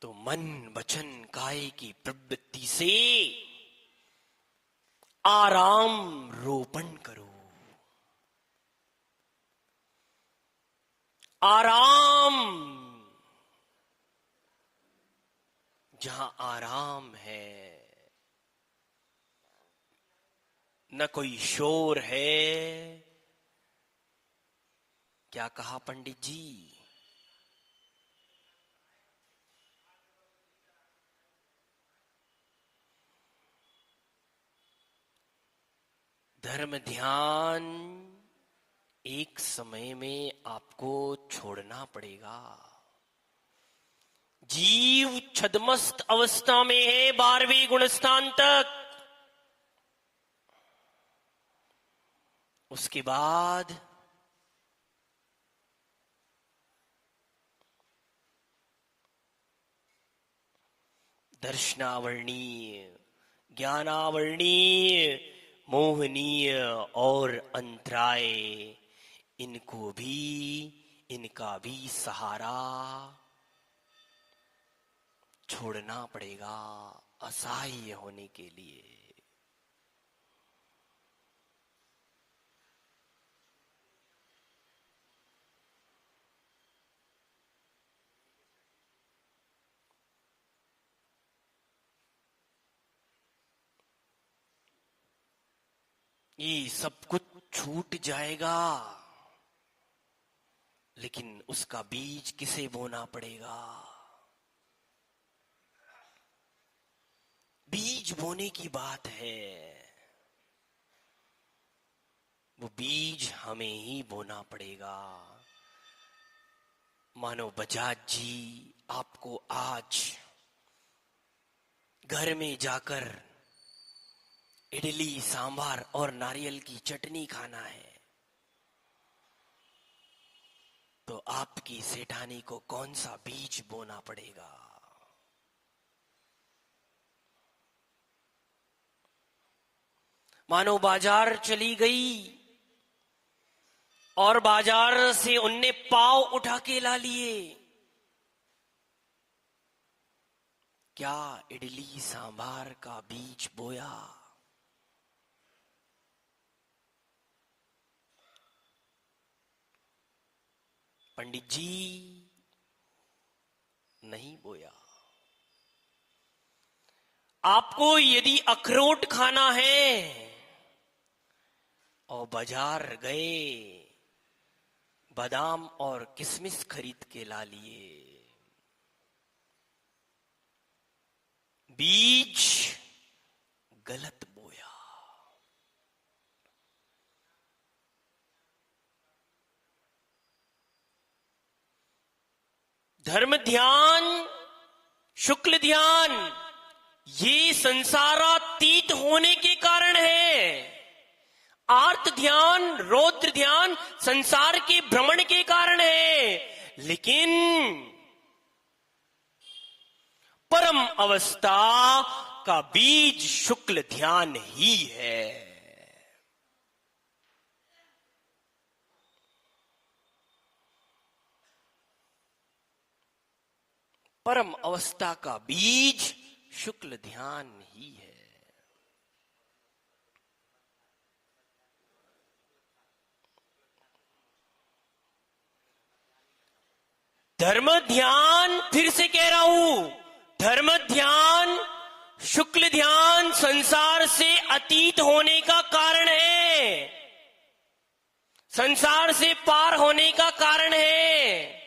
तो मन वचन काय की प्रवृत्ति से आराम रोपण करो। आराम, जहां आराम है न कोई शोर है। क्या कहा पंडित जी? धर्म ध्यान एक समय में आपको छोड़ना पड़ेगा। जीव छद्मस्त अवस्था में है 12वें गुणस्थान तक। उसके बाद दर्शनावर्णीय, ज्ञानावर्णीय, मोहनीय और अंतराय, इनको भी, इनका भी सहारा छोड़ना पड़ेगा असहाय होने के लिए। ये सब कुछ छूट जाएगा, लेकिन उसका बीज किसे बोना पड़ेगा? बीज बोने की बात है। वो बीज हमें ही बोना पड़ेगा। मानो बजाज जी आपको आज घर में जाकर इडली सांभर और नारियल की चटनी खाना है, तो आपकी सेठानी को कौन सा बीज बोना पड़ेगा? मानो बाजार चली गई और बाजार से उनने पाव उठा के ला लिए। क्या इडली सांभर का बीज बोया? पंडित जी नहीं बोया। आपको यदि अखरोट खाना है और बाजार गए, बादाम और किशमिश खरीद के ला लिए, बीज गलत बोया। धर्म ध्यान, शुक्ल ध्यान, ये संसारातीत होने के कारण है। आर्त ध्यान, रौद्र ध्यान संसार के भ्रमण के कारण है। लेकिन परम अवस्था का बीज शुक्ल ध्यान ही है। परम अवस्था का बीज शुक्ल ध्यान ही है। धर्म ध्यान, फिर से कह रहा हूं, धर्म ध्यान, शुक्ल ध्यान संसार से अतीत होने का कारण है, संसार से पार होने का कारण है।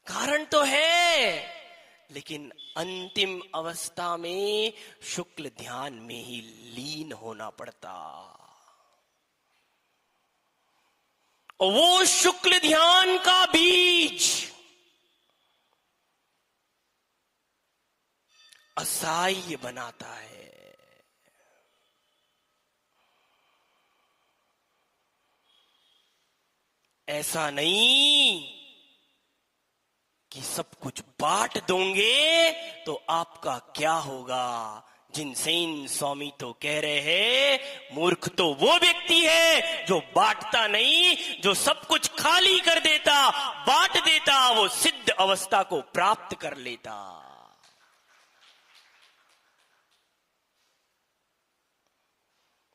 कारण तो है, लेकिन अंतिम अवस्था में शुक्ल ध्यान में ही लीन होना पड़ता। वो शुक्ल ध्यान का बीज असहाय बनाता है। ऐसा नहीं कि सब कुछ बांट दोगे तो आपका क्या होगा। जिनसेन स्वामी तो कह रहे हैं, मूर्ख तो वो व्यक्ति है जो बांटता नहीं, जो सब कुछ खाली कर देता, बांट देता, वो सिद्ध अवस्था को प्राप्त कर लेता।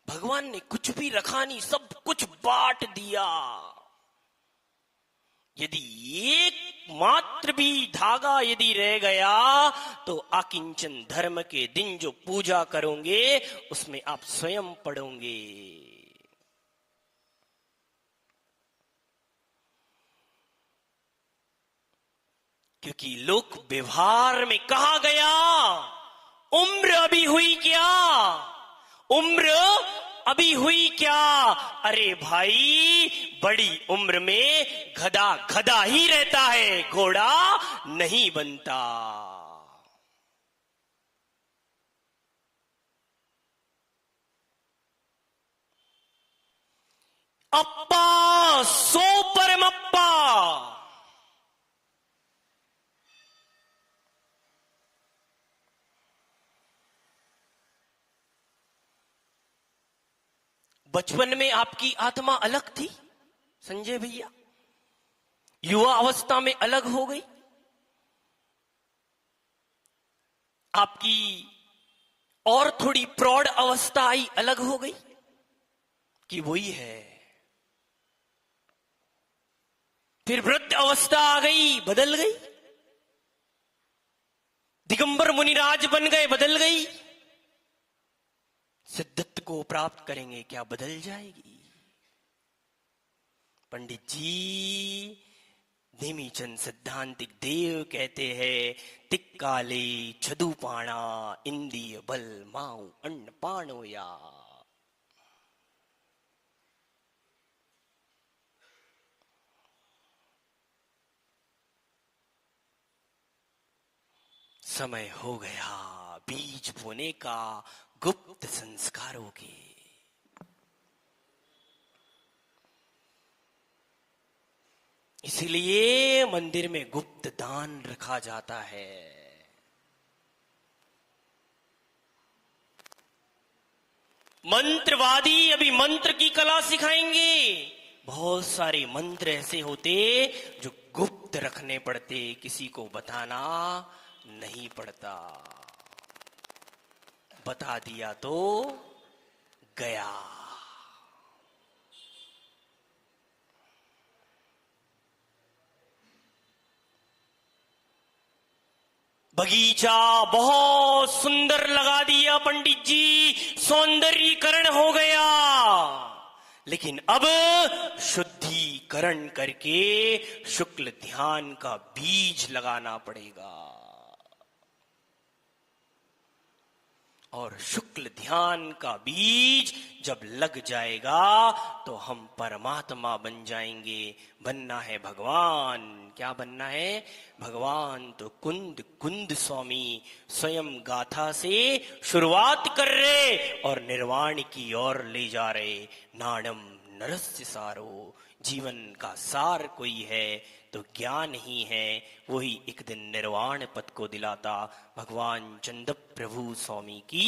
भगवान ने कुछ भी रखा नहीं, सब कुछ बांट दिया। यदि एक मात्र भी धागा यदि रह गया तो आकिंचन धर्म के दिन जो पूजा करोगे उसमें आप स्वयं पढ़ोगे। क्योंकि लोक व्यवहार में कहा गया, उम्र अभी हुई क्या, उम्र अभी हुई क्या। अरे भाई, बड़ी उम्र में गधा गधा ही रहता है, घोड़ा नहीं बनता। अप्पा सो परमप्पा। बचपन में आपकी आत्मा अलग थी संजय भैया, युवा अवस्था में अलग हो गई। आपकी और थोड़ी प्रौढ़ अवस्था आई, अलग हो गई कि वही है। फिर वृद्ध अवस्था आ गई, बदल गई। दिगंबर मुनिराज बन गए, बदल गई। सिद्धत्व को प्राप्त करेंगे, क्या बदल जाएगी। पंडित जी नेमीचंद सिद्धांतिक देव कहते हैं, तिक्काले छदुपाणा इंद्रिय बल माऊ अन्न पाणोया। समय हो गया बीज बोने का, गुप्त संस्कारों के। इसलिए मंदिर में गुप्त दान रखा जाता है। मंत्रवादी अभी मंत्र की कला सिखाएंगे। बहुत सारे मंत्र ऐसे होते जो गुप्त रखने पड़ते, किसी को बताना नहीं पड़ता। बता दिया तो गया। बगीचा बहुत सुंदर लगा दिया पंडित जी, सौंदर्यीकरण हो गया। लेकिन अब शुद्धिकरण करके शुक्ल ध्यान का बीज लगाना पड़ेगा। और शुक्ल ध्यान का बीज जब लग जाएगा तो हम परमात्मा बन जाएंगे। बनना है भगवान। क्या बनना है? भगवान। तो कुंद कुंद स्वामी स्वयं गाथा से शुरुआत कर रहे और निर्वाण की ओर ले जा रहे। नाणम नरस्य सारो, जीवन का सार कोई है तो ज्ञान ही है, वही एक दिन निर्वाण पद को दिलाता। भगवान चंद प्रभु स्वामी की